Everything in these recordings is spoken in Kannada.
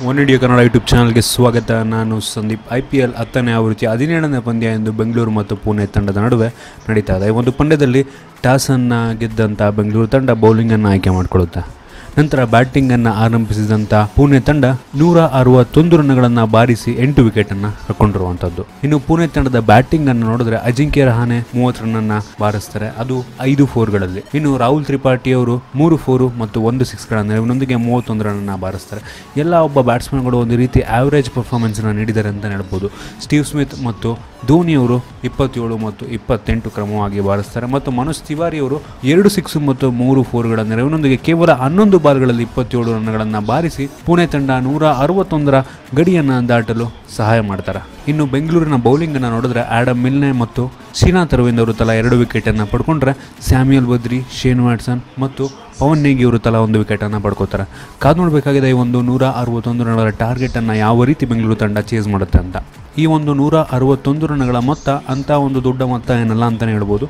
ಒನ್ ಇಂಡಿಯಾ ಕನ್ನಡ ಯೂಟ್ಯೂಬ್ ಚಾನಲ್ಗೆ ಸ್ವಾಗತ. ನಾನು ಸಂದೀಪ್. IPL 10ನೇ ಆವೃತ್ತಿ 17ನೇ ಪಂದ್ಯ ಎಂದು ಬೆಂಗಳೂರು ಮತ್ತು ಪುಣೆ ತಂಡದ ನಡುವೆ ನಡೀತಾ ಇದೆ. ಈ ಒಂದು ಪಂದ್ಯದಲ್ಲಿ ಟಾಸನ್ನು ಗೆದ್ದಂಥ ಬೆಂಗಳೂರು ತಂಡ ಬೌಲಿಂಗನ್ನು ಆಯ್ಕೆ ಮಾಡಿಕೊಳ್ಳುತ್ತೆ. ನಂತರ ಬ್ಯಾಟಿಂಗನ್ನು ಆರಂಭಿಸಿದಂಥ ಪುಣೆ ತಂಡ 161 ರನ್ಗಳನ್ನು ಬಾರಿಸಿ 8 ವಿಕೆಟನ್ನು ಕಳ್ಕೊಂಡಿರುವಂಥದ್ದು. ಇನ್ನು ಪುಣೆ ತಂಡದ ಬ್ಯಾಟಿಂಗನ್ನು ನೋಡಿದ್ರೆ ಅಜಿಂಕ್ಯ ರಹಾನೆ 30 ರನ್ನನ್ನು ಬಾರಿಸ್ತಾರೆ, ಅದು 5 4ಗಳಲ್ಲಿ. ಇನ್ನು ರಾಹುಲ್ ತ್ರಿಪಾಠಿ ಅವರು 3 4 ಮತ್ತು 1 6ಗಳ ನೆರವಿನೊಂದಿಗೆ 31 ರನ್ನನ್ನು ಬಾರಿಸ್ತಾರೆ. ಎಲ್ಲ ಒಬ್ಬ ಬ್ಯಾಟ್ಸ್ಮನ್ಗಳು ಒಂದು ರೀತಿ ಆವರೇಜ್ ಪರ್ಫಾರ್ಮೆನ್ಸನ್ನು ನೀಡಿದ್ದಾರೆ ಅಂತ ಹೇಳ್ಬೋದು. ಸ್ಟೀವ್ ಸ್ಮಿತ್ ಮತ್ತು ಧೋನಿ ಅವರು 27 ಮತ್ತು 28 ಕ್ರಮವಾಗಿ ಬಾರಿಸ್ತಾರೆ ಮತ್ತು ಮನೋಜ್ ತಿವಾರಿ ಅವರು 2 6 ಮತ್ತು 3 4ಗಳ ನೆರವಿನೊಂದಿಗೆ ಕೇವಲ 11 ಬಾಲ್ಗಳಲ್ಲಿ 27 ರನ್ಗಳನ್ನು ಬಾರಿಸಿ ಪುಣೆ ತಂಡ 161ರ ಗಡಿಯನ್ನು ದಾಟಲು ಸಹಾಯ ಮಾಡ್ತಾರೆ. ಇನ್ನು ಬೆಂಗಳೂರಿನ ಬೌಲಿಂಗನ್ನು ನೋಡಿದ್ರೆ ಆಡಮ್ ಮಿಲ್ನೆ ಮತ್ತು ಶ್ರೀನಾಥ್ ಅರವಿಂದ್ ಅವರು ತಲಾ 2 ವಿಕೆಟನ್ನು ಪಡ್ಕೊಂಡ್ರೆ ಸ್ಯಾಮ್ಯುಯಲ್ ಬದ್ರಿ, ಶೇನ್ ವ್ಯಾಟ್ಸನ್ ಮತ್ತು ಪವನ್ ನೇಗಿ ಅವರು ತಲಾ 1 ವಿಕೆಟನ್ನು ಪಡ್ಕೋತಾರೆ. ಕಾದು ನೋಡಬೇಕಾಗಿದೆ ಈ ಒಂದು 161 ರನ್ಗಳ ಟಾರ್ಗೆಟನ್ನು ಯಾವ ರೀತಿ ಬೆಂಗಳೂರು ತಂಡ ಚೇಸ್ ಮಾಡುತ್ತೆ ಅಂತ. ಈ ಒಂದು 161 ರನ್ಗಳ ಮೊತ್ತ ಅಂಥ ಒಂದು ದೊಡ್ಡ ಮೊತ್ತ ಏನಲ್ಲ ಅಂತಲೇ ಹೇಳ್ಬೋದು.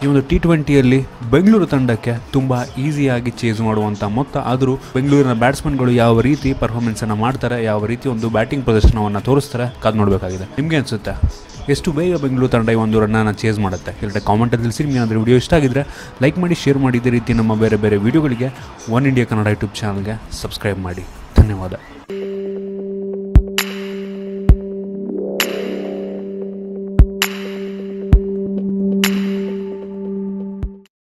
ಈ ಒಂದು T20ಯಲ್ಲಿ ಬೆಂಗಳೂರು ತಂಡಕ್ಕೆ ತುಂಬ ಈಸಿಯಾಗಿ ಚೇಸ್ ಮಾಡುವಂಥ ಮೊತ್ತ. ಆದರೂ ಬೆಂಗಳೂರಿನ ಬ್ಯಾಟ್ಸ್ಮನ್ಗಳು ಯಾವ ರೀತಿ ಪರ್ಫಾರ್ಮೆನ್ಸನ್ನು ಮಾಡ್ತಾರೆ, ಯಾವ ರೀತಿ ಒಂದು ಬ್ಯಾಟಿಂಗ್ ಪ್ರದರ್ಶನವನ್ನು ತೋರಿಸ್ತಾರೆ, ಕಾದು ನೋಡಬೇಕಾಗಿದೆ. ನಿಮಗೆ ಅನಿಸುತ್ತೆ ಎಷ್ಟು ಬೇಗ ಬೆಂಗಳೂರು ತಂಡ ಈ ಒಂದು ರನ್ನನ್ನು ಚೇಸ್ ಮಾಡುತ್ತೆ? ಇಲ್ಲದೆ ಕಾಮೆಂಟಲ್ಲಿ ತಿಳಿಸಿ. ನಿಮಗೆ ಏನಾದರೂ ವಿಡಿಯೋ ಇಷ್ಟ ಆಗಿದ್ದರೆ ಲೈಕ್ ಮಾಡಿ, ಶೇರ್ ಮಾಡಿ. ಇದೇ ರೀತಿ ನಮ್ಮ ಬೇರೆ ಬೇರೆ ವಿಡಿಯೋಗಳಿಗೆ ಒನ್ ಇಂಡಿಯಾ ಕನ್ನಡ ಯೂಟ್ಯೂಬ್ ಚಾನಲ್ಗೆ ಸಬ್ಸ್ಕ್ರೈಬ್ ಮಾಡಿ. ಧನ್ಯವಾದ.